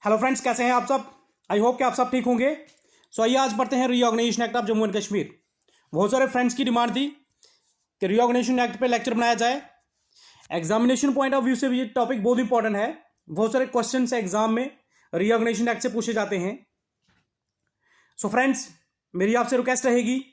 Hello friends, कैसे हैं आप सब। आई होप कि आप सब ठीक होंगे। सो आइए आज पढ़ते हैं reorganisation act of Jammu and Kashmir. बहुत सारे फ्रेंड्स की डिमांड थी कि रीऑर्गेनाइजेशन एक्ट पे लेक्चर बनाया जाए। एग्जामिनेशन पॉइंट ऑफ व्यू से भी ये टॉपिक बहुत इंपॉर्टेंट है। बहुत सारे क्वेश्चन एग्जाम में रीऑर्गेनाइजेशन एक्ट से पूछे जाते हैं। सो फ्रेंड्स, मेरी आपसे रिक्वेस्ट रहेगी,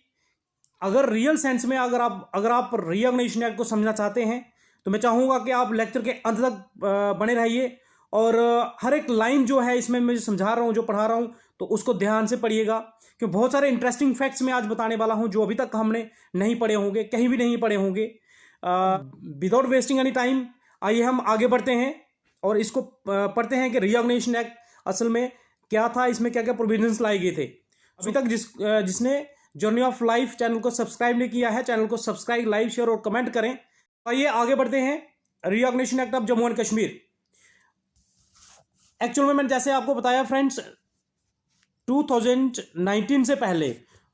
अगर रियल सेंस में अगर आप रीऑर्गेनाइजेशन एक्ट को समझना चाहते हैं तो मैं चाहूंगा कि आप लेक्चर के अंत तक बने रहिए और हर एक लाइन जो है इसमें मैं समझा रहा हूँ, जो पढ़ा रहा हूँ, तो उसको ध्यान से पढ़िएगा, क्योंकि बहुत सारे इंटरेस्टिंग फैक्ट्स मैं आज बताने वाला हूँ जो अभी तक हमने नहीं पढ़े होंगे, कहीं भी नहीं पढ़े होंगे। विदाउट वेस्टिंग एनी टाइम आइए हम आगे बढ़ते हैं और इसको पढ़ते हैं कि रीऑर्गेनाइजेशन एक्ट असल में क्या था, इसमें क्या क्या प्रोविजंस लाए गए थे। अभी तक जिसने जर्नी ऑफ लाइफ चैनल को सब्सक्राइब नहीं किया है, चैनल को सब्सक्राइब, लाइक, शेयर और कमेंट करें। आइए आगे बढ़ते हैं। Reorganisation act of Jammu and Kashmir. Actual में मैंने जैसे आपको बताया फ्रेंड्स, 2019 से पहले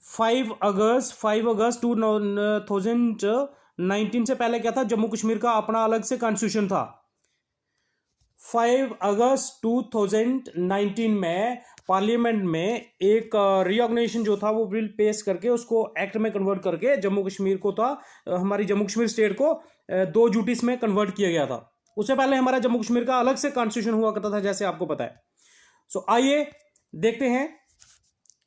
5 अगस्त 2019 से पहले क्या था, जम्मू कश्मीर का अपना अलग से कॉन्स्टिट्यूशन था। 5 अगस्त 2019 में पार्लियामेंट में एक रीऑर्गेनाइजेशन जो था वो बिल पेश करके उसको एक्ट में कन्वर्ट करके जम्मू कश्मीर को था, हमारी जम्मू कश्मीर स्टेट को 2 यूटीज में कन्वर्ट किया गया था। उससे पहले हमारा जम्मू कश्मीर का अलग से कॉन्स्टिट्यूशन हुआ करता था, जैसे आपको पता है। सो आइए देखते हैं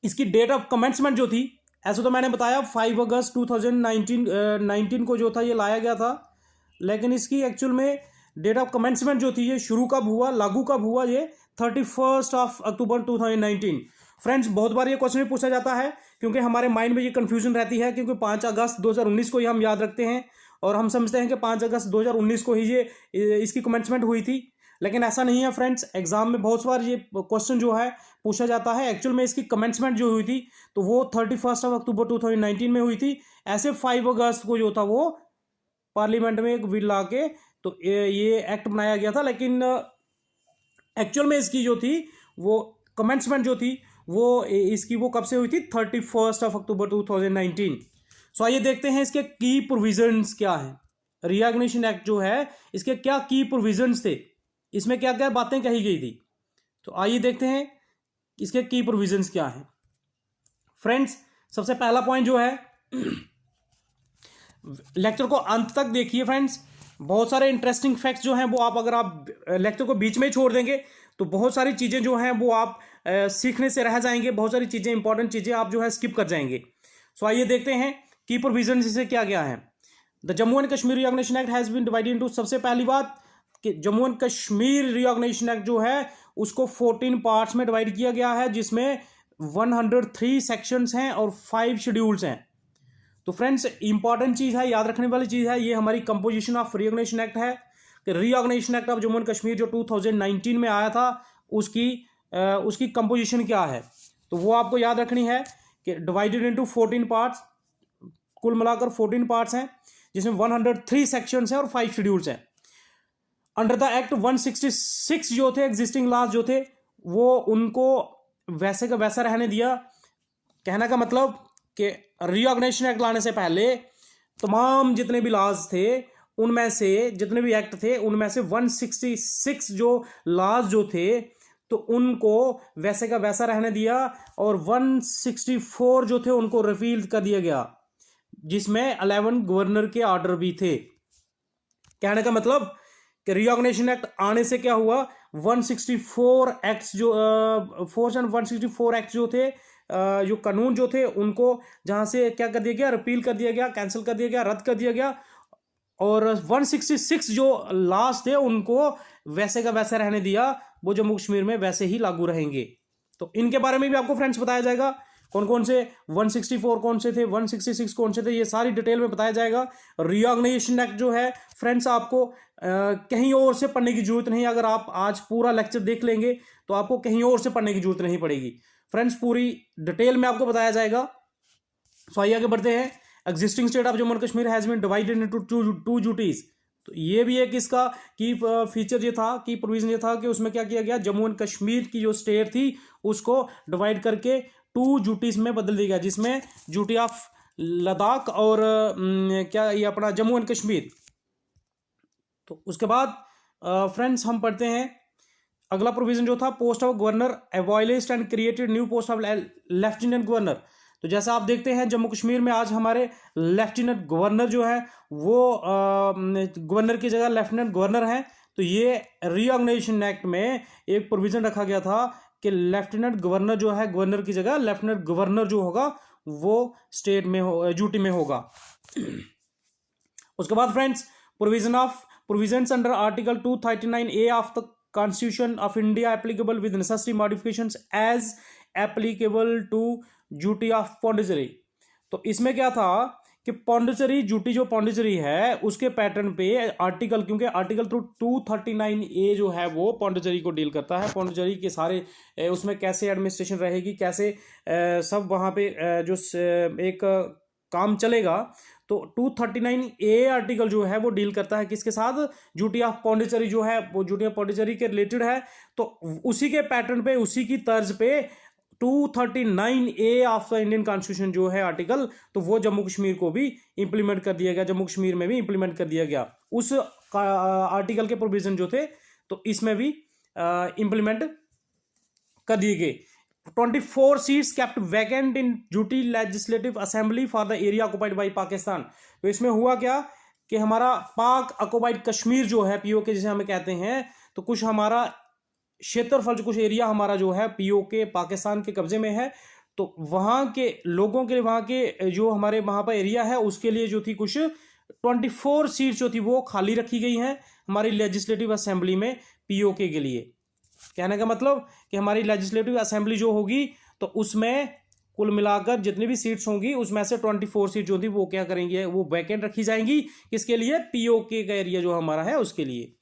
इसकी डेट ऑफ कमेंसमेंट जो थी। ऐसे तो मैंने बताया 5 अगस्त 2019 को जो था ये लाया गया था, लेकिन इसकी एक्चुअल में डेट ऑफ कमेंसमेंट जो थी, ये शुरू कब हुआ, लागू कब हुआ, ये 31 अक्टूबर 2019। फ्रेंड्स, बहुत बार ये क्वेश्चन भी पूछा जाता है क्योंकि हमारे माइंड में ये कंफ्यूजन रहती है, क्योंकि 5 अगस्त 2019 को ही हम याद रखते हैं और हम समझते हैं कि 5 अगस्त 2019 को ही ये इसकी कमेंसमेंट हुई थी, लेकिन ऐसा नहीं है फ्रेंड्स। एग्जाम में बहुत बार ये क्वेश्चन जो है पूछा जाता है। एक्चुअल में इसकी कमेंसमेंट जो हुई थी तो वो 31 अक्टूबर 2019 में हुई थी। ऐसे 5 अगस्त को जो था वो पार्लियामेंट में एक बिल ला के तो ये एक्ट बनाया गया था, लेकिन एक्चुअल में इसकी जो थी वो कमेंसमेंट जो थी वो इसकी वो कब से हुई थी, 31 अक्टूबर 2019। सो आइए देखते हैं इसके की प्रोविजंस क्या है। रीऑर्गेनाइजेशन एक्ट जो है इसके क्या की प्रोविजंस थे, इसमें क्या क्या बातें कही गई थी। तो आइए देखते हैं इसके की प्रोविजंस क्या है। फ्रेंड्स, सबसे पहला पॉइंट जो है, लेक्चर को अंत तक देखिए फ्रेंड्स। बहुत सारे इंटरेस्टिंग फैक्ट्स जो हैं वो अगर आप लेक्चर को बीच में ही छोड़ देंगे तो बहुत सारी चीज़ें जो हैं वो आप सीखने से रह जाएंगे, बहुत सारी चीज़ें, इंपॉर्टेंट चीज़ें आप जो है स्किप कर जाएंगे। सो आइए देखते हैं की प्रोविजन से क्या क्या है। The Jammu and Kashmir reorganisation act has been divided into, सबसे पहली बात कि Jammu and Kashmir reorganisation act जो है उसको 14 पार्ट्स में डिवाइड किया गया है, जिसमें 103 सेक्शंस हैं और 5 शेड्यूल्स हैं। तो फ्रेंड्स, इंपॉर्टेंट चीज़ है, याद रखने वाली चीज़ है, ये हमारी कंपोजिशन ऑफ रीऑर्गेनाइजेशन एक्ट है कि reorganisation act of Jammu and Kashmir जो 2019 में आया था उसकी कंपोजिशन क्या है, तो वो आपको याद रखनी है कि डिवाइडेड इनटू 14 पार्ट्स, कुल मिलाकर 14 पार्ट्स हैं, जिसमें 103 सेक्शंस हैं और 5 शेड्यूल्स हैं। अंडर द एक्ट 166 जो थे एग्जिस्टिंग लॉज जो थे वो उनको वैसे का वैसा रहने दिया। कहने का मतलब कि रीऑर्गेनाइजेशन एक्ट लाने से पहले तमाम जितने भी लॉज थे उनमें से, जितने भी एक्ट थे उनमें से 166 जो लॉज जो थे तो उनको वैसे का वैसा रहने दिया और 164 जो थे उनको रिपील कर दिया गया, जिसमें 11 गवर्नर के ऑर्डर भी थे। कहने का मतलब कि रीऑर्गेनाइजेशन एक्ट आने से क्या हुआ, 164 एक्ट्स जो 164 एक्ट जो थे, जो कानून जो थे उनको जहां से क्या कर दिया गया, रिपील कर दिया गया, कैंसिल कर दिया गया, रद्द कर दिया गया, और 166 जो लॉज थे उनको वैसे का वैसा रहने दिया, वो जम्मू कश्मीर में वैसे ही लागू रहेंगे। तो इनके बारे में भी आपको फ्रेंड्स बताया जाएगा, कौन कौन से 164 कौन से थे, 166 कौन से थे, ये सारी डिटेल में बताया जाएगा। रीऑर्गेनाइजेशन एक्ट जो है फ्रेंड्स आपको कहीं और से पढ़ने की जरूरत नहीं। अगर आप आज पूरा लेक्चर देख लेंगे तो आपको कहीं और से पढ़ने की जरूरत नहीं पड़ेगी फ्रेंड्स, पूरी डिटेल में आपको बताया जाएगा। सो आइए आगे बढ़ते हैं। Existing state of Jammu and Kashmir has been divided into two duties. तो ये भी एक इसका की फीचर ये था, की प्रोविजन ये था कि उसमें क्या किया गया, जम्मू एंड कश्मीर की जो स्टेट थी उसको डिवाइड करके 2 ड्यूटीज में बदल दिया गया, जिसमें ड्यूटी ऑफ लद्दाख और क्या ये अपना जम्मू एंड कश्मीर। तो उसके बाद फ्रेंड्स हम पढ़ते हैं अगला प्रोविजन जो था, post of governor abolished and created new post of lieutenant governor. तो जैसा आप देखते हैं जम्मू कश्मीर में आज हमारे लेफ्टिनेंट गवर्नर जो है वो गवर्नर की जगह लेफ्टिनेंट गवर्नर हैं। तो ये रीऑर्गेनाइजेशन एक्ट में एक प्रोविजन रखा गया था कि लेफ्टिनेंट गवर्नर जो है, गवर्नर की जगह लेफ्टिनेंट गवर्नर जो होगा वो स्टेट में ड्यूटी में होगा। उसके बाद friends, provisions under article 239A of the constitution of India applicable with necessary modifications as applicable to duty of Pondicherry. तो इसमें क्या था कि पॉन्डिचेरी ड्यूटी, जो पॉन्डिचेरी है उसके पैटर्न पे आर्टिकल, क्योंकि आर्टिकल 239A जो है वो पॉन्डिचेरी को डील करता है। पॉन्डिचेरी के सारे उसमें कैसे एडमिनिस्ट्रेशन रहेगी, कैसे सब वहाँ पे जो एक काम चलेगा। तो 239A आर्टिकल जो है वो डील करता है किसके साथ, ड्यूटी ऑफ पॉन्डिचेरी जो है वो ड्यूटी ऑफ पॉन्डिचेरी के रिलेटेड है। तो उसी के पैटर्न पे, उसी की तर्ज पे 239A of the Indian constitution जो है आर्टिकल, तो वो जम्मू कश्मीर को भी इंप्लीमेंट कर दिया गया, जम्मू कश्मीर में भी इंप्लीमेंट कर दिया गया। उस आर्टिकल के प्रोविजन जो थे तो इसमें भी इंप्लीमेंट कर दिए गए। 24 seats kept vacant in duty legislative assembly for the area occupied by Pakistan. तो इसमें हुआ क्या कि हमारा पाक ऑक्युपाइड कश्मीर जो है, पीओके जिसे हमें कहते हैं, तो कुछ हमारा क्षेत्रफल, कुछ एरिया हमारा जो है पीओके पाकिस्तान के कब्जे में है। तो वहां के लोगों के, वहां के जो हमारे वहां पर एरिया है उसके लिए जो थी कुछ 24 सीट्स जो थी वो खाली रखी गई हैं हमारी लेजिस्लेटिव असेंबली में पीओके के लिए। कहने का मतलब कि हमारी लेजिस्लेटिव असेंबली जो होगी तो उसमें कुल मिलाकर जितनी भी सीट्स होंगी उसमें से 24 सीट जो थी वो क्या करेंगे, वो वैकेंट रखी जाएंगी। किसके लिए, पीओके का एरिया जो हमारा है उसके लिए।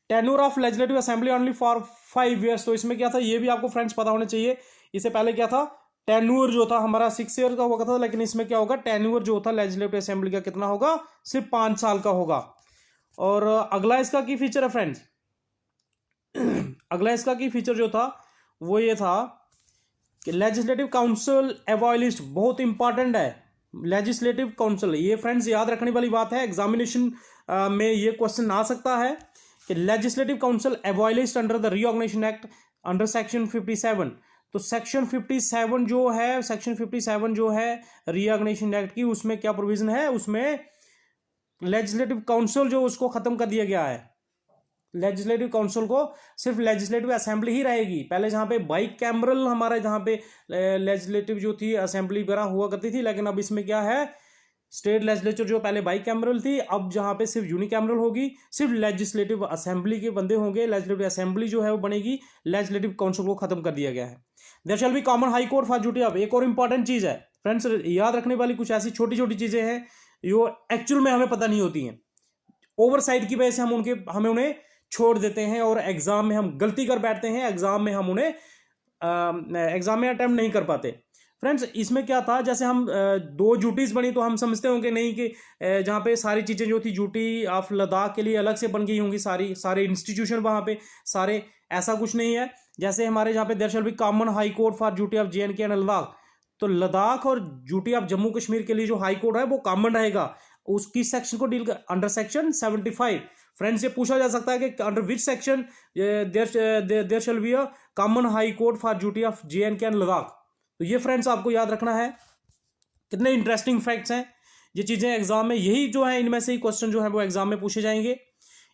Tenure of legislative assembly only for 5 years। तो इसमें क्या था ये भी आपको फ्रेंड्स पता होना चाहिए। इससे पहले क्या था, टेन्योर जो था हमारा 6 year का हुआ था, लेकिन इसमें क्या होगा, टेन्योर जो था लेजिस्लेटिव असेंबली का कितना होगा, सिर्फ 5 साल का होगा। और अगला इसका की फीचर है फ्रेंड्स, अगला इसका की फीचर जो था वो ये था कि लेजिस्लेटिव काउंसिल एबॉलिश्ड। बहुत इंपॉर्टेंट है लेजिस्लेटिव काउंसिल, ये फ्रेंड्स याद रखने वाली बात है। एग्जामिनेशन में ये क्वेश्चन आ सकता है कि legislative council abolished under the reorganisation act under section 57। तो सेक्शन 57 जो है, सेक्शन 57 जो है रीऑर्गेनाइजेशन एक्ट की, उसमें क्या प्रोविजन है, उसमें लेजिस्लेटिव काउंसिल जो उसको खत्म कर दिया गया है। लेजिस्लेटिव काउंसिल को सिर्फ लेजिस्लेटिव असेंबली ही रहेगी। पहले जहां पे बाइक कैमरल हमारा जहां पे लेजिस्लेटिव जो थी असेंबली वगैरह हुआ करती थी, लेकिन अब इसमें क्या है, स्टेट लेजिस्लेचर जो पहले बाइक कैमरल थी, अब जहां पे सिर्फ यूनिकैमरल होगी, सिर्फ लेजिस्लेटिव असेंबली के बंदे होंगे। लेजिस्लेटिव असेंबली जो है वो बनेगी, लेजिस्लेटिव काउंसिल को खत्म कर दिया गया है। There shall be common high court for duty of. एक और इंपॉर्टेंट चीज है फ्रेंड्स, याद रखने वाली कुछ ऐसी छोटी छोटी चीजें हैं जो एक्चुअल में हमें पता नहीं होती हैं। ओवरसाइट की वजह से हमें उन्हें छोड़ देते हैं और एग्जाम में हम गलती कर बैठते हैं, एग्जाम में हम उन्हें एग्जाम में अटेम्प्ट नहीं कर पाते। फ्रेंड्स इसमें क्या था, जैसे हम 2 ड्यूटीज बनी तो हम समझते होंगे नहीं कि जहाँ पे सारी चीज़ें जो थी ड्यूटी ऑफ लद्दाख के लिए अलग से बन गई होंगी, सारे इंस्टीट्यूशन वहाँ पे सारे, ऐसा कुछ नहीं है। जैसे हमारे जहाँ पे there shall be common high court for duty of JNK and Ladakh, तो लद्दाख और ड्यूटी ऑफ जम्मू कश्मीर के लिए जो हाई कोर्ट है वो कॉमन रहेगा। उसकी सेक्शन को डील कर अंडर सेक्शन 75। फ्रेंड्स ये पूछा जा सकता है कि under which section there shall be a common high court for duty of JNK and Ladakh. तो ये फ्रेंड्स आपको याद रखना है। कितने इंटरेस्टिंग फैक्ट्स हैं ये चीजें एग्जाम में, यही जो है इनमें से ही क्वेश्चन जो है वो एग्जाम में पूछे जाएंगे।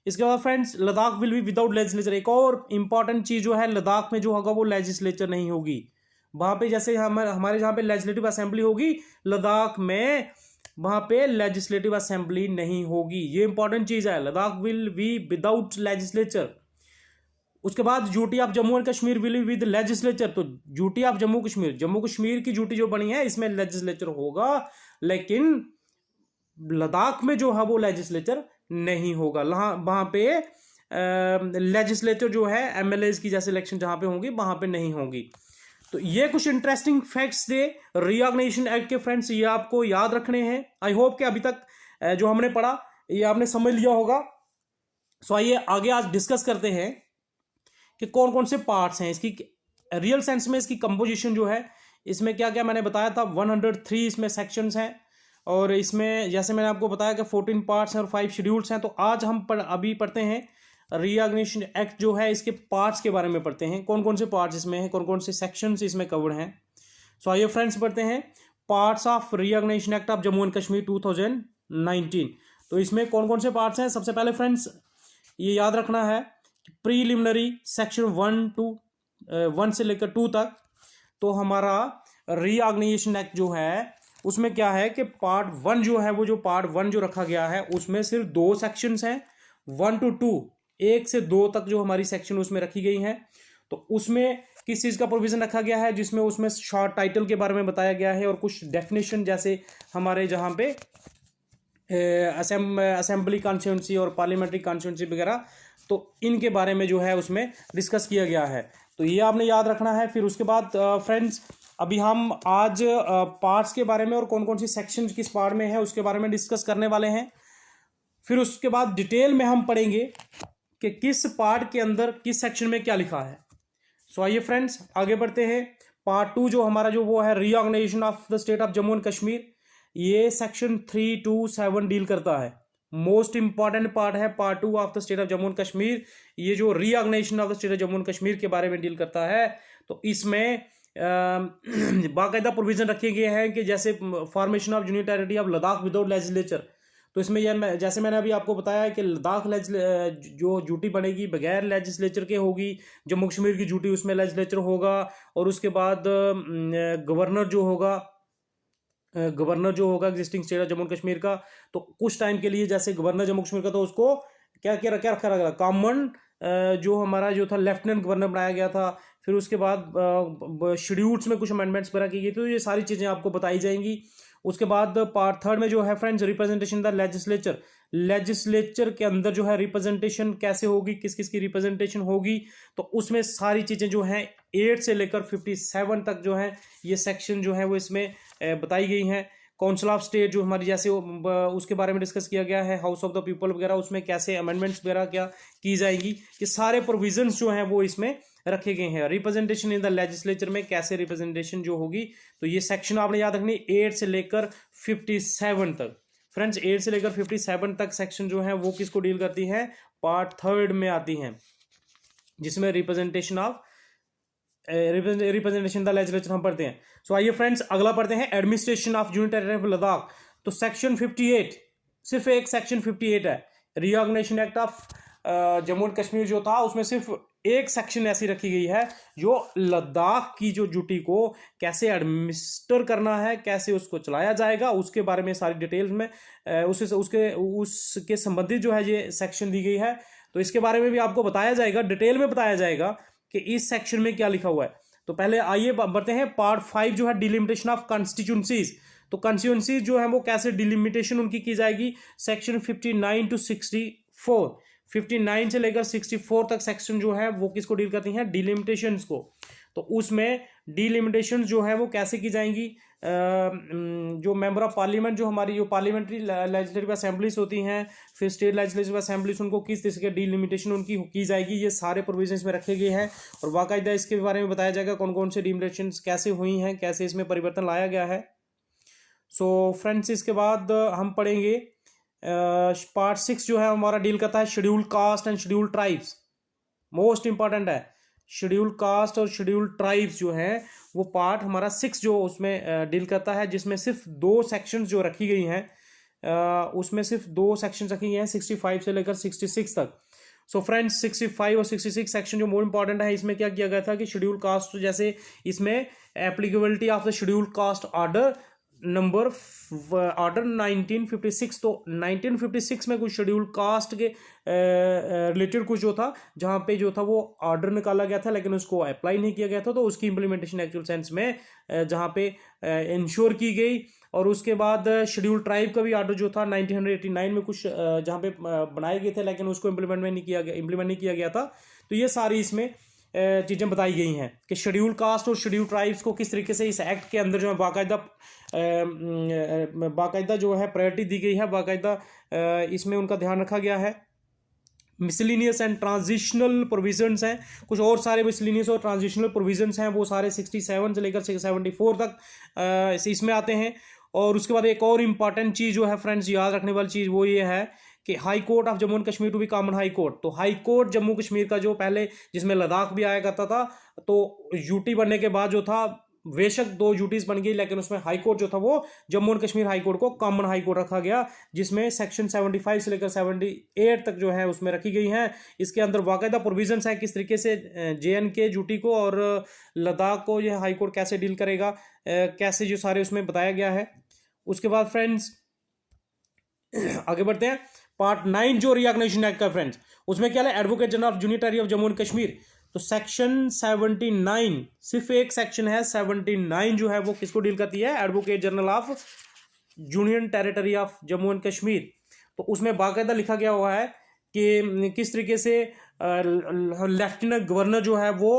इसके बाद friends Ladakh will be without legislature. एक और इंपॉर्टेंट चीज जो है, लद्दाख में जो होगा वो लेजिस्लेचर नहीं होगी। वहां पे जैसे हमारे जहाँ पे लेजिस्लेटिव असेंबली होगी, लद्दाख में वहां पे लेजिस्लेटिव असेंबली नहीं होगी। ये इंपॉर्टेंट चीज है, Ladakh will be without legislature. उसके बाद duty of Jammu and Kashmir will be with legislature. तो ड्यूटी ऑफ जम्मू कश्मीर की ड्यूटी जो बनी है इसमें लेजिस्लेचर होगा, लेकिन लद्दाख में जो है वो लेजिस्लेचर नहीं होगा। वहां पे लेजिस्लेचर जो है MLAs की जैसे इलेक्शन जहां पे होंगी वहां पे नहीं होंगी। तो ये कुछ इंटरेस्टिंग फैक्ट्स थे रीऑर्गेनाइजेशन एक्ट के फ्रेंड्स, ये आपको याद रखने हैं। आई होप कि अभी तक जो हमने पढ़ा ये आपने समझ लिया होगा। सो आइए आगे आज डिस्कस करते हैं कि कौन कौन से पार्ट्स हैं इसकी, रियल सेंस में इसकी कंपोजिशन जो है, इसमें क्या क्या मैंने बताया था। 103 इसमें सेक्शंस हैं और इसमें जैसे मैंने आपको बताया कि 14 पार्ट्स हैं और 5 शेड्यूल्स हैं। तो आज हम अभी पढ़ते हैं रीऑर्गेनाइजेशन एक्ट जो है इसके पार्ट्स के बारे में पढ़ते हैं, कौन कौन से पार्ट्स इसमें हैं, कौन कौन से सेक्शंस इसमें कवर्ड हैं। सो आइए फ्रेंड्स पढ़ते हैं parts of reorganisation act of Jammu and Kashmir 2019। तो इसमें कौन कौन से पार्ट्स हैं? सबसे पहले फ्रेंड्स ये याद रखना है प्रीलिमिनरी सेक्शन 1 से लेकर 2 तक। तो हमारा रीऑर्गेनाइजेशन एक्ट जो है उसमें क्या है कि पार्ट 1 जो है, वो जो पार्ट 1 जो रखा गया है उसमें सिर्फ 2 सेक्शंस हैं, 1 to 2, 1 से 2 तक जो हमारी सेक्शन उसमें रखी गई हैं। तो उसमें किस चीज़ का प्रोविजन रखा गया है? जिसमें उसमें शॉर्ट टाइटल के बारे में बताया गया है और कुछ डेफिनेशन, जैसे हमारे जहाँ पे असेंबली कॉन्स्टिट्यूंसी और पार्लियामेंट्री कॉन्स्टिट्यूंसी वगैरह, तो इनके बारे में जो है उसमें डिस्कस किया गया है। तो ये आपने याद रखना है। फिर उसके बाद फ्रेंड्स अभी हम आज पार्ट्स के बारे में और कौन कौन सी सेक्शन किस पार्ट में है उसके बारे में डिस्कस करने वाले हैं। फिर उसके बाद डिटेल में हम पढ़ेंगे कि किस पार्ट के अंदर किस सेक्शन में क्या लिखा है। सो आइए फ्रेंड्स आगे बढ़ते हैं। पार्ट 2 जो हमारा जो वो है reorganisation of the state of Jammu and Kashmir, ये सेक्शन 3 to 7 डील करता है। मोस्ट इंपॉर्टेंट पार्ट है part 2 of the state of Jammu and Kashmir. ये जो reorganisation of the state of Jammu and Kashmir के बारे में डील करता है। तो इसमें बाकायदा प्रोविजन रखे गए हैं कि जैसे formation of union territory of Ladakh without legislature. तो इसमें यह जैसे मैंने अभी आपको बताया कि लद्दाख जो ड्यूटी बनेगी बगैर लेजिस्लेचर के होगी, जम्मू कश्मीर की ड्यूटी उसमें लेजिस्लेचर होगा। और उसके बाद गवर्नर जो होगा existing state of Jammu and Kashmir का, तो कुछ टाइम के लिए जैसे गवर्नर जम्मू कश्मीर का, तो उसको क्या क्या क्या रखा गया, कॉमन जो हमारा जो था लेफ्टिनेंट गवर्नर बनाया गया था। फिर उसके बाद शेड्यूल्स में कुछ अमेंडमेंट्स वगैरह की गई, तो ये सारी चीज़ें आपको बताई जाएंगी। उसके बाद पार्ट 3 में जो है फ्रेंड्स रिप्रेजेंटेशन द लेजिस्लेचर के अंदर जो है रिप्रेजेंटेशन कैसे होगी, किस किस की रिप्रेजेंटेशन होगी, तो उसमें सारी चीज़ें जो हैं 8 से लेकर 57 तक जो है ये सेक्शन जो है वो इसमें बताई गई हैं। काउंसिल ऑफ स्टेट जो हमारी जैसे उसके बारे में डिस्कस किया गया है, हाउस ऑफ द पीपल वगैरह, उसमें कैसे अमेंडमेंट्स वगैरह क्या की जाएंगी, ये सारे प्रोविजंस जो हैं वो इसमें रखे गए हैं। रिप्रेजेंटेशन इन द लेजिस्लेचर में कैसे रिप्रेजेंटेशन जो होगी, तो ये सेक्शन आपने याद रखनी 8 से लेकर 57 तक। फ्रेंड्स 8 से लेकर 57 तक सेक्शन जो है वो किसको डील करती है? पार्ट 3 में आती हैं, जिसमें रिप्रेजेंटेशन द लेजिस्लेचर हम पढ़ते हैं। सो आइए फ्रेंड्स अगला पढ़ते हैं administration of union territory of Ladakh. तो सेक्शन 58, सिर्फ एक सेक्शन 58 है। Reorganisation act of Jammu and Kashmir जो था उसमें सिर्फ एक सेक्शन ऐसी रखी गई है जो लद्दाख की जो ड्यूटी को कैसे एडमिनिस्टर करना है, कैसे उसको चलाया जाएगा, उसके बारे में सारी डिटेल्स में उसके संबंधित जो है ये सेक्शन दी गई है। तो इसके बारे में भी आपको बताया जाएगा, डिटेल में बताया जाएगा कि इस सेक्शन में क्या लिखा हुआ है। तो पहले आइए बढ़ते हैं पार्ट 5 जो है डिलिमिटेशन ऑफ कॉन्स्टिट्यूंसीज। तो कॉन्स्टिट्यूंसीज जो है वो कैसे डिलिमिटेशन उनकी की जाएगी, सेक्शन 59 to 64, 59 से लेकर 64 तक सेक्शन जो है वो किसको डील करती हैं? डिलिमिटेशंस को। तो उसमें डिलिमिटेशन जो है वो कैसे की जाएंगी, जो मेंबर ऑफ पार्लियामेंट जो हमारी जो पार्लियामेंट्री लेजिस्लेटिव असेंबलीज होती हैं, फिर स्टेट लेजिस्लेटिव असेंबलीज, उनको किस तरह के डिलिमिटेशन उनकी की जाएगी, ये सारे प्रोविजंस में रखे गए हैं। और बाकायदा इसके बारे में बताया जाएगा कौन कौन से डिलिमिटेशन कैसे हुई हैं, कैसे इसमें परिवर्तन लाया गया है। सो फ्रेंड्स इसके बाद हम पढ़ेंगे पार्ट 6 जो है हमारा डील करता है schedule caste and schedule tribes. Most important है शेड्यूल कास्ट और शेड्यूल ट्राइब्स जो है वो पार्ट हमारा 6 जो उसमें डील करता है, जिसमें सिर्फ 2 सेक्शंस जो रखी गई हैं, उसमें सिर्फ 2 सेक्शंस रखी गई हैं 65 से लेकर 66 तक। सो फ्रेंड्स 65 और 66 सेक्शन जो मोर इंपॉर्टेंट है, इसमें क्या किया गया था कि शेड्यूल कास्ट, जैसे इसमें applicability of the schedule caste order 1956। तो 1956 में कुछ शेड्यूल कास्ट के रिलेटेड कुछ जो था, जहाँ पे जो था वो ऑर्डर निकाला गया था लेकिन उसको अप्लाई नहीं किया गया था, तो उसकी इंप्लीमेंटेशन एक्चुअल सेंस में जहाँ पे इंश्योर की गई। और उसके बाद शेड्यूल ट्राइब का भी ऑर्डर जो था 1989 में कुछ जहाँ पे बनाए गए थे लेकिन उसको इम्प्लीमेंट नहीं किया गया था। तो ये सारी इसमें चीज़ें बताई गई हैं कि शेड्यूल कास्ट और शेड्यूल ट्राइब्स को किस तरीके से इस एक्ट के अंदर जो है बाकायदा जो है प्रायोरिटी दी गई है, बाकायदा इसमें उनका ध्यान रखा गया है। मिसलिनियस एंड ट्रांजिशनल प्रोविजंस हैं, कुछ और सारे मिसलिनियस और ट्रांजिशनल प्रोविजंस हैं, वो सारे 67 से लेकर 74 तक इसमें आते हैं। और उसके बाद एक और इम्पॉर्टेंट चीज़ जो है फ्रेंड्स याद रखने वाली चीज़ वो ये है कि high court of Jammu and Kashmir to be common high court. तो हाई कोर्ट जम्मू कश्मीर का जो पहले जिसमें लद्दाख भी आया करता था, तो यूटी बनने के बाद जो था बेशक 2 यूटीज बन गई, लेकिन उसमें हाई कोर्ट जो था वो Jammu and Kashmir high court को कॉमन हाई कोर्ट रखा गया, जिसमें सेक्शन 75 से लेकर 78 तक जो है उसमें रखी गई हैं। इसके अंदर बाकायदा प्रोविजंस है किस तरीके से JNK यूटी को और लद्दाख को यह हाई कोर्ट कैसे डील करेगा, कैसे जो सारे उसमें बताया गया है। उसके बाद फ्रेंड्स आगे बढ़ते हैं। पार्ट 9 जो रिकॉग्निशन एक्ट का फ्रेंड्स, उसमें क्या है, advocate general of union territory of Jammu and Kashmir. तो सेक्शन 79, सिर्फ एक सेक्शन है 79 जो है वो किसको डील करती है, advocate general of union territory of Jammu and Kashmir. तो उसमें बाकायदा लिखा गया हुआ है कि किस तरीके से लेफ्टिनेंट गवर्नर जो है वो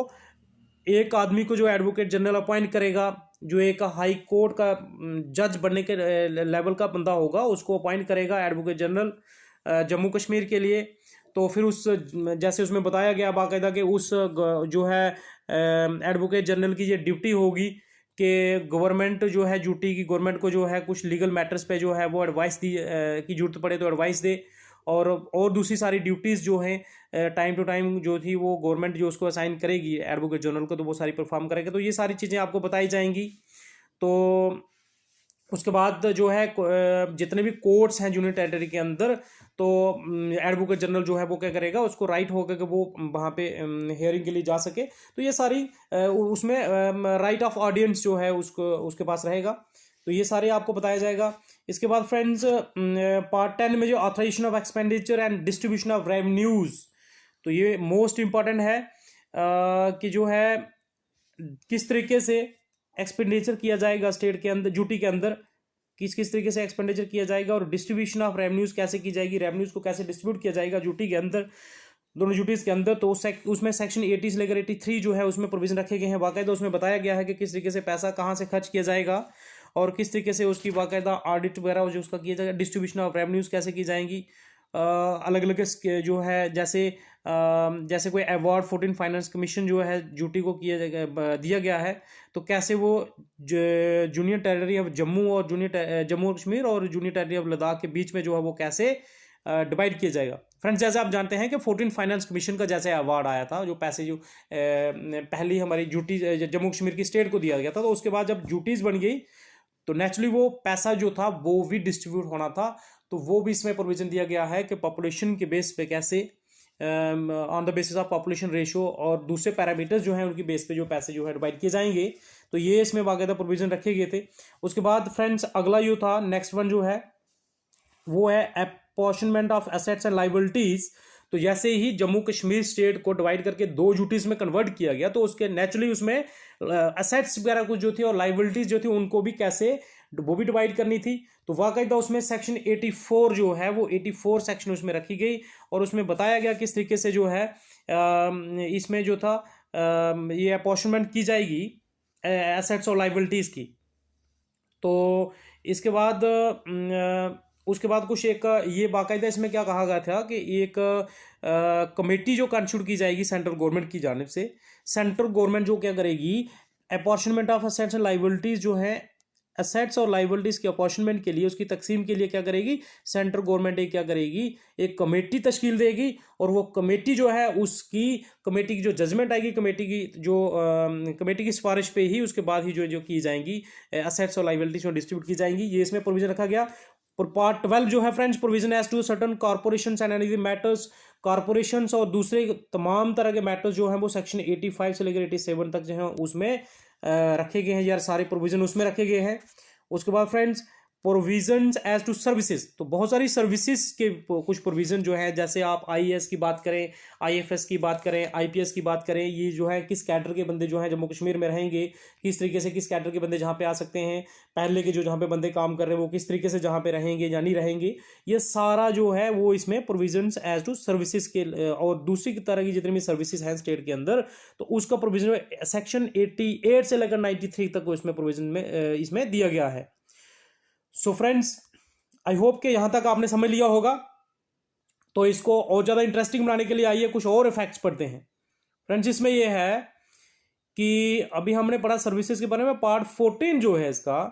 एक आदमी को जो एडवोकेट जनरल अपॉइंट करेगा, जो एक हाई कोर्ट का जज बनने के लेवल का बंदा होगा, उसको अपॉइंट करेगा एडवोकेट जनरल जम्मू कश्मीर के लिए। तो फिर उस जैसे उसमें बताया गया बाकायदा कि उस जो है एडवोकेट जनरल की ये ड्यूटी होगी कि गवर्नमेंट जो है ड्यूटी की, गवर्नमेंट को जो है कुछ लीगल मैटर्स पे जो है वो एडवाइस की जरूरत पड़े तो एडवाइस दे, और दूसरी सारी ड्यूटीज़ जो हैं टाइम टू टाइम जो थी वो गवर्नमेंट जो उसको असाइन करेगी एडवोकेट जनरल को, तो वो सारी परफॉर्म करेगा। तो ये सारी चीज़ें आपको बताई जाएंगी। तो उसके बाद जो है जितने भी कोर्ट्स हैं यूनियन टेरिटरी के अंदर, तो एडवोकेट जनरल जो है वो क्या करेगा, उसको राइट होगा कि वो वहाँ पे हियरिंग के लिए जा सके। तो ये सारी उसमें राइट ऑफ ऑडियंस जो है उसको उसके पास रहेगा। तो ये सारे आपको बताया जाएगा। इसके बाद फ्रेंड्स पार्ट 10 में जो authorisation of expenditure and distribution of revenues, तो ये मोस्ट इंपॉर्टेंट है कि जो है किस तरीके से एक्सपेंडिचर किया जाएगा स्टेट के अंदर, ड्यूटी के अंदर किस किस तरीके से एक्सपेंडिचर किया जाएगा, और डिस्ट्रीब्यूशन ऑफ रेवेन्यूज कैसे की जाएगी, रेवेन्यूज को कैसे डिस्ट्रीब्यूट किया जाएगा ड्यूटी के अंदर, दोनों ड्यूटीज के अंदर। तो उसमें सेक्शन 80 से लेकर 83 जो है उसमें प्रोविजन रखे गए हैं। बाकायदा उसमें बताया गया है कि किस तरीके से पैसा कहाँ से खर्च किया जाएगा और किस तरीके से उसकी बाकायदा ऑडिट वगैरह जो उसका किया जाएगा, डिस्ट्रीब्यूशन ऑफ रेवेन्यूज कैसे की जाएंगी, अलग अलग जो है जैसे कोई अवार्ड 14 फाइनेंस कमीशन जो है ड्यूटी को दिया गया है, तो कैसे वो जूनियर टेरिटरी ऑफ जम्मू और जम्मू कश्मीर और जूनियर टेरिटरी ऑफ लद्दाख के बीच में जो है वो कैसे डिवाइड किया जाएगा। फ्रेंड्स जैसे आप जानते हैं कि 14 फाइनेंस कमीशन का जैसे अवार्ड आया था, जो पैसे जो पहली हमारी ड्यूटी जम्मू कश्मीर की स्टेट को दिया गया था, तो उसके बाद जब ड्यूटीज़ बन गई तो नेचुरली वो पैसा जो था वो भी डिस्ट्रीब्यूट होना था। तो वो भी इसमें प्रोविजन दिया गया है कि पॉपुलेशन के बेस पे कैसे on the basis of population ratio और दूसरे पैरामीटर्स जो हैं उनकी बेस पे जो पैसे जो है डिवाइड किए जाएंगे। तो ये इसमें बाकायदा प्रोविजन रखे गए थे। उसके बाद फ्रेंड्स अगला जो था नेक्स्ट वन जो है वो है apportionment of assets and liabilities. तो जैसे ही जम्मू कश्मीर स्टेट को डिवाइड करके 2 ड्यूटीज में कन्वर्ट किया गया, तो उसके नेचुरली उसमें एसेट्स वगैरह कुछ जो थी और लाइबिलिटीज जो थी उनको भी कैसे वो भी डिवाइड करनी थी। तो वाकईदा उसमें सेक्शन 84 जो है वो 84 सेक्शन उसमें रखी गई और उसमें बताया गया किस तरीके से जो है इसमें जो था ये अपॉर्शनमेंट की जाएगी एसेट्स और लाइबिलिटीज की। तो इसके बाद उसके बाद कुछ एक ये बाकायदा इसमें क्या कहा गया था कि एक कमेटी जो कंस्टिट्यूट की जाएगी सेंट्रल गवर्नमेंट की जानिब से। सेंट्रल गवर्नमेंट जो क्या करेगी, apportionment of assets and liabilities जो है, एसेट्स और लाइबिलिटीज के अपॉर्शनमेंट के लिए, उसकी तकसीम के लिए क्या करेगी, सेंट्रल गवर्नमेंट एक क्या करेगी, एक कमेटी तश्कील देगी और वो कमेटी जो है उसकी कमेटी की जो जजमेंट आएगी, कमेटी की सिफारिश पे ही उसके बाद ही जो की जाएंगी एसेट्स और लाइबिलिटीज डिस्ट्रीब्यूट की जाएंगी। ये इसमें प्रोविजन रखा गया। और पार्ट 12 जो है friends, provision as to certain corporations and any matters, corporations और दूसरे तमाम तरह के मैटर्स जो हैं वो सेक्शन 85 से लेकर 87 तक जो है उसमें रखे गए हैं। यार सारे प्रोविजन उसमें रखे गए हैं। उसके बाद friends provisions as to services, तो बहुत सारी सर्विसेज के कुछ प्रोविजन जो है, जैसे आप आईएएस की बात करें, आईएफएस की बात करें, आईपीएस की बात करें, ये जो है किस कैडर के बंदे जो हैं जम्मू कश्मीर में रहेंगे, किस तरीके से किस कैडर के बंदे जहाँ पे आ सकते हैं, पहले के जो जहाँ पे बंदे काम कर रहे हैं वो किस तरीके से जहाँ पे रहेंगे या नहीं रहेंगे, ये सारा जो है वो इसमें प्रोविजंस एज टू सर्विसेज के और दूसरी तरह की जितनी भी सर्विसेज हैं स्टेट के अंदर, तो उसका प्रोविजन सेक्शन 88 से लेकर 93 तक इसमें प्रोविजन में इसमें दिया गया है। सो फ्रेंड्स आई होप कि यहां तक आपने समझ लिया होगा। तो इसको और ज़्यादा इंटरेस्टिंग बनाने के लिए आइए कुछ और इफेक्ट्स पढ़ते हैं। फ्रेंड्स इसमें यह है कि अभी हमने पढ़ा सर्विसेज के बारे में, पार्ट 14 जो है इसका,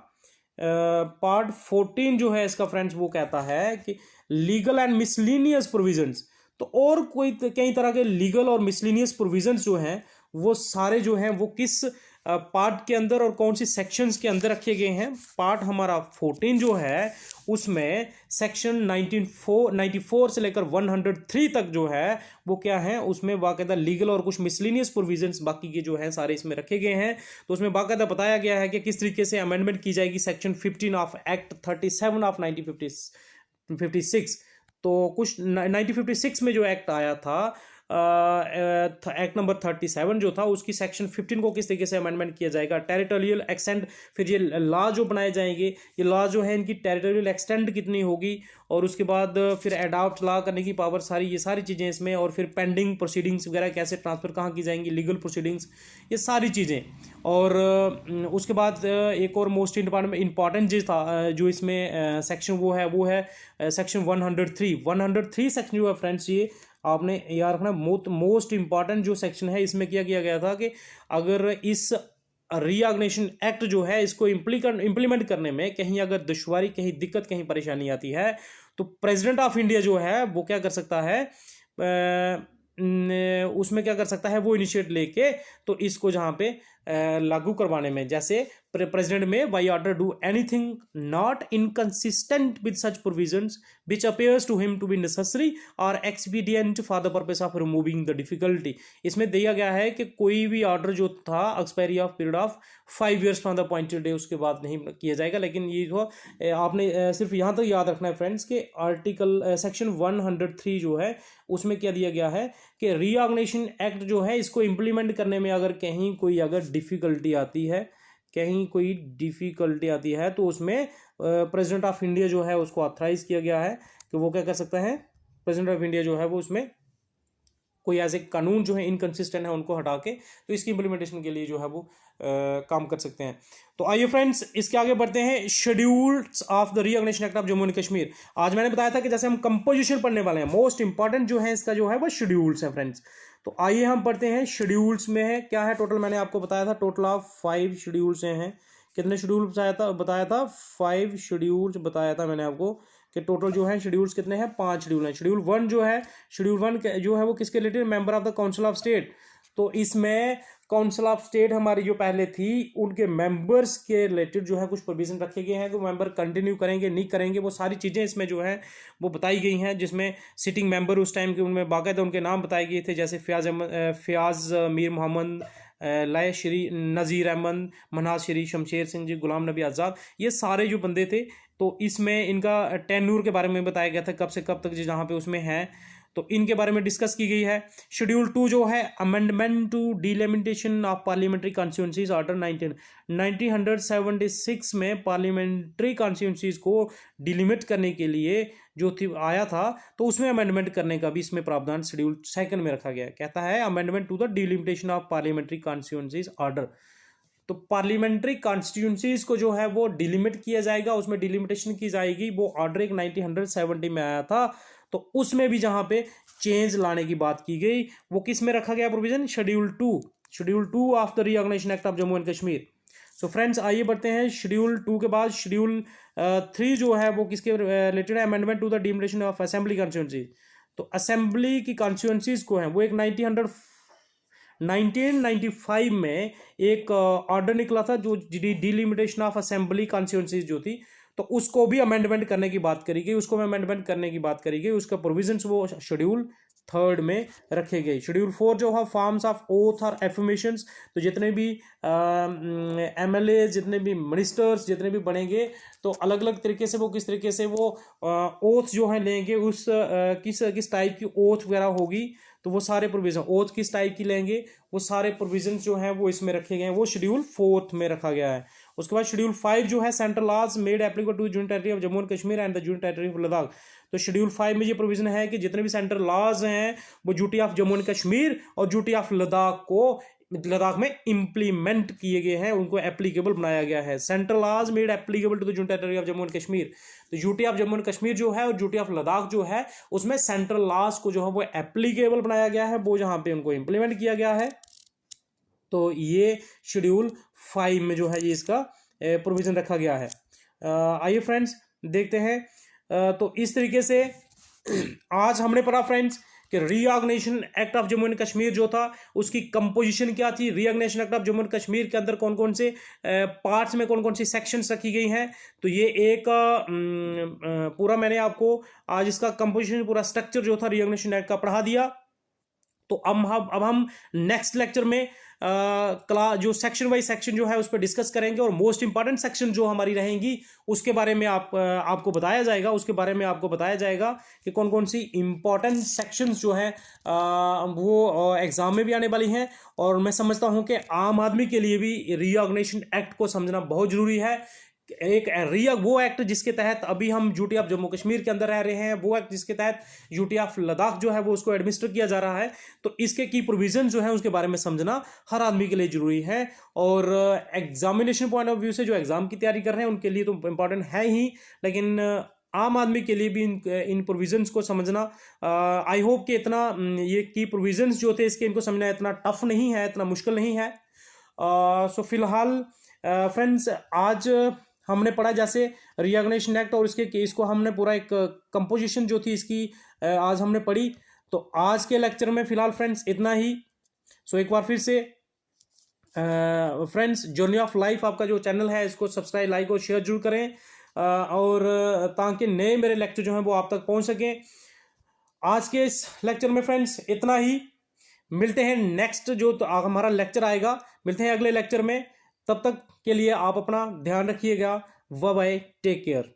पार्ट 14 जो है इसका फ्रेंड्स वो कहता है कि लीगल एंड मिसलिनियस प्रोविजंस। तो और कोई कई तरह के लीगल और मिसलिनियस प्रोविजंस जो हैं वो सारे जो हैं वो किस पार्ट के अंदर और कौन सी सेक्शंस के अंदर रखे गए हैं। पार्ट हमारा 14 जो है उसमें सेक्शन 94 से लेकर 103 तक जो है वो क्या है, उसमें बाकायदा लीगल और कुछ मिसलिनियस प्रोविजंस बाकी के जो है सारे इसमें रखे गए हैं। तो उसमें बाकायदा बताया गया है कि किस तरीके से अमेंडमेंट की जाएगी सेक्शन 15 ऑफ एक्ट 37 ऑफ 1956। तो कुछ 1956 में जो एक्ट आया था, एक्ट नंबर 37 जो था, उसकी सेक्शन 15 को किस तरीके से अमेंडमेंट किया जाएगा, टेरिटोरियल एक्सटेंड, फिर ये लॉ जो बनाए जाएंगे, ये लॉ जो है इनकी टेरिटोरियल एक्सटेंड कितनी होगी, और उसके बाद फिर एडॉप्ट लॉ करने की पावर, सारी ये सारी चीज़ें इसमें, और फिर पेंडिंग प्रोसीडिंग्स वगैरह कैसे ट्रांसफर कहाँ की जाएंगी, लीगल प्रोसीडिंग्स, ये सारी चीज़ें। और उसके बाद एक और मोस्ट इंपॉर्टेंट चीज़ था जो इसमें सेक्शन वो है सेक्शन 103 सेक्शन जो है फ्रेंड्स, ये आपने याद रखना, मोस्ट इंपॉर्टेंट जो सेक्शन है इसमें किया गया था कि अगर इस रीऑर्गेनाइजेशन एक्ट जो है इसको इम्प्लीमेंट करने में कहीं अगर दुश्वारी, कहीं दिक्कत, कहीं परेशानी आती है तो प्रेसिडेंट ऑफ इंडिया जो है वो क्या कर सकता है, उसमें क्या कर सकता है, वो इनिशिएट लेके तो इसको जहाँ पे लागू करवाने में, जैसे president may by order do anything not inconsistent with such provisions which appears to him to be necessary or expedient for the purpose of removing the difficulty. इसमें दिया गया है कि कोई भी ऑर्डर जो था expiry of period of 5 years from the appointed day उसके बाद नहीं किया जाएगा। लेकिन ये जो आपने सिर्फ यहाँ तक याद रखना है फ्रेंड्स कि आर्टिकल सेक्शन 103 जो है उसमें क्या दिया गया है कि रीऑर्गेनाइजेशन एक्ट जो है इसको इम्प्लीमेंट करने में अगर कहीं कोई अगर डिफिकल्टी आती है, तो उसमें प्रेसिडेंट ऑफ इंडिया जो है उसको ऑथराइज किया गया है कि वो क्या कर सकता है, प्रेसिडेंट ऑफ इंडिया जो है वो उसमें कोई ऐसे कानून जो है इनकंसिस्टेंट है उनको हटा के तो इसकी इंप्लीमेंटेशन के लिए जो है वो काम कर सकते हैं। तो आइए फ्रेंड्स इसके आगे बढ़ते हैं, schedules of the reorganisation act of Jammu and Kashmir. आज मैंने बताया था कि जैसे हम कंपोजिशन पढ़ने वाले हैं, मोस्ट इंपॉर्टेंट जो है इसका जो है वो शेड्यूल्स है फ्रेंड्स। तो आइए हम पढ़ते हैं शेड्यूल्स में है क्या है। टोटल मैंने आपको बताया था टोटल ऑफ 5 शेड्यूल्स हैं। कितने शेड्यूल बताया था 5 शेड्यूल्स बताया था मैंने आपको कि टोटल जो है शेड्यूल्स कितने हैं, 5 शेड्यूल हैं। शेड्यूल 1 जो है, शेड्यूल 1 जो है वो किसके related, member of the council of state. तो इसमें काउंसिल ऑफ स्टेट हमारी जो पहले थी उनके मेंबर्स के रिलेटेड जो है कुछ प्रोविजन रखे गए हैं कि मेंबर कंटिन्यू करेंगे नहीं करेंगे, वो सारी चीज़ें इसमें जो है वो बताई गई हैं। जिसमें सिटिंग मेंबर उस टाइम के उनमें बाकायदा उनके नाम बताए गए थे, जैसे फ़याज़ मीर मोहम्मद, लाय श्री नज़ीर अहमद, मनाज श्री शमशेर सिंह जी, गुलाम नबी आज़ाद, ये सारे जो बंदे थे। तो इसमें इनका टेन्यूर के बारे में बताया गया था, कब से कब तक जहाँ पे उसमें है, तो इनके बारे में डिस्कस की गई है। शेड्यूल 2 जो है, amendment to delimitation of parliamentary constituencies order 1976 में पार्लियामेंट्री कॉन्स्टिट्यूंसीज को डिलिमिट करने के लिए जो थी आया था, तो उसमें अमेंडमेंट करने का भी इसमें प्रावधान शेड्यूल 2 में रखा गया है। कहता है amendment to the delimitation of parliamentary constituencies order. तो पार्लियामेंट्री कॉन्स्टिट्यूंसीज को जो है वो डिलिमिट किया जाएगा, उसमें डिलिमिटेशन की जाएगी। वो ऑर्डर एक 1970 में आया था, तो उसमें भी जहां पे चेंज लाने की बात की गई, वो किस में रखा गया provision, schedule 2 of the reorganisation act of Jammu and Kashmir. So friends आइए बढ़ते हैं शेड्यूल 2 के बाद शेड्यूल 3 जो है वो किसके रिलेटेड है, amendment to the delimitation of assembly constituency. तो असेंबली की कॉन्स्टिट्यूंसीज को है वो एक 1995 में एक ऑर्डर निकला था जो डिलिमिटेशन ऑफ असेंबली कॉन्स्टिट्यूंसीज जो थी, तो उसको भी अमेंडमेंट करने की बात करी गई, उसका प्रोविजंस वो शेड्यूल 3 में रखे गए। शेड्यूल 4 जो है फॉर्म्स ऑफ ओथ और एफर्मेशंस, तो जितने भी MLA, जितने भी मिनिस्टर्स जितने भी बनेंगे, तो अलग अलग तरीके से वो किस तरीके से वो ओथ जो है लेंगे, उस किस टाइप की ओथ वगैरह होगी, तो वो सारे प्रोविजन ओथ किस टाइप की लेंगे, वो सारे प्रोविजन जो हैं वो इसमें रखे गए हैं, वो शेड्यूल 4 में रखा गया है। उसके बाद शेड्यूल 5 जो है central laws made applicable to union territory of Jammu and Kashmir and the union territory of Ladakh. तो शेड्यूल 5 में ये प्रोविजन है कि जितने भी सेंट्रल लॉज हैं वो duty of Jammu and Kashmir और ड्यूटी ऑफ लद्दाख को लद्दाख में इंप्लीमेंट किए गए हैं, उनको एप्लीकेबल बनाया गया है। Central laws made applicable to the union territory of Jammu and Kashmir. तो duty of Jammu and Kashmir जो है और ड्यूटी ऑफ लद्दाख जो है उसमें सेंट्रल लॉज को जो है वो एप्लीकेबल बनाया गया है, वो जहां पे उनको इंप्लीमेंट किया गया है। तो ये शेड्यूल 5 में जो है ये इसका प्रोविजन रखा गया है। आइए फ्रेंड्स देखते हैं तो इस तरीके से आज हमने पढ़ा फ्रेंड्स कि reorganisation act of Jammu and Kashmir जो था उसकी कंपोजिशन क्या थी, reorganisation act of Jammu and Kashmir के अंदर कौन कौन से पार्ट्स में कौन कौन सी सेक्शंस रखी गई हैं। तो ये एक पूरा मैंने आपको आज इसका कंपोजिशन पूरा स्ट्रक्चर जो था रीऑर्गेनाइजेशन एक्ट का पढ़ा दिया। तो अब हम नेक्स्ट लेक्चर में जो सेक्शन वाइज सेक्शन जो है उस पर डिस्कस करेंगे और मोस्ट इंपॉर्टेंट सेक्शन जो हमारी रहेंगी उसके बारे में आपको बताया जाएगा, उसके बारे में आपको बताया जाएगा कि कौन कौन सी इंपॉर्टेंट सेक्शंस जो है वो एग्जाम में भी आने वाली हैं। और मैं समझता हूं कि आम आदमी के लिए भी रीऑर्गेनाइजेशन एक्ट को समझना बहुत जरूरी है। एक वो एक्ट जिसके तहत अभी हम यूटी ऑफ जम्मू कश्मीर के अंदर रह रहे हैं, वो एक्ट जिसके तहत यूटी ऑफ लद्दाख जो है वो उसको एडमिनिस्टर किया जा रहा है। तो इसके की प्रोविजन जो है उसके बारे में समझना हर आदमी के लिए जरूरी है। और एग्जामिनेशन पॉइंट ऑफ व्यू से जो एग्जाम की तैयारी कर रहे हैं उनके लिए तो इंपॉर्टेंट है ही, लेकिन आम आदमी के लिए भी इन प्रोविजंस को समझना आई होप कि इतना ये की प्रोविजंस जो थे इसके इनको समझना इतना टफ नहीं है, इतना मुश्किल नहीं है। सो फिलहाल फ्रेंड्स आज हमने पढ़ा जैसे रीऑर्गेनाइजेशन एक्ट और इसके केस को हमने पूरा एक कंपोजिशन जो थी इसकी आज हमने पढ़ी। तो आज के लेक्चर में फिलहाल फ्रेंड्स इतना ही। सो एक बार फिर से फ्रेंड्स जर्नी ऑफ लाइफ आपका जो चैनल है इसको सब्सक्राइब, लाइक और शेयर जरूर करें और ताकि नए मेरे लेक्चर जो हैं वो आप तक पहुंच सकें। आज के इस लेक्चर में फ्रेंड्स इतना ही। मिलते हैं नेक्स्ट जो तो हमारा लेक्चर आएगा, मिलते हैं अगले लेक्चर में। तब तक के लिए आप अपना ध्यान रखिएगा। Bye bye, take care.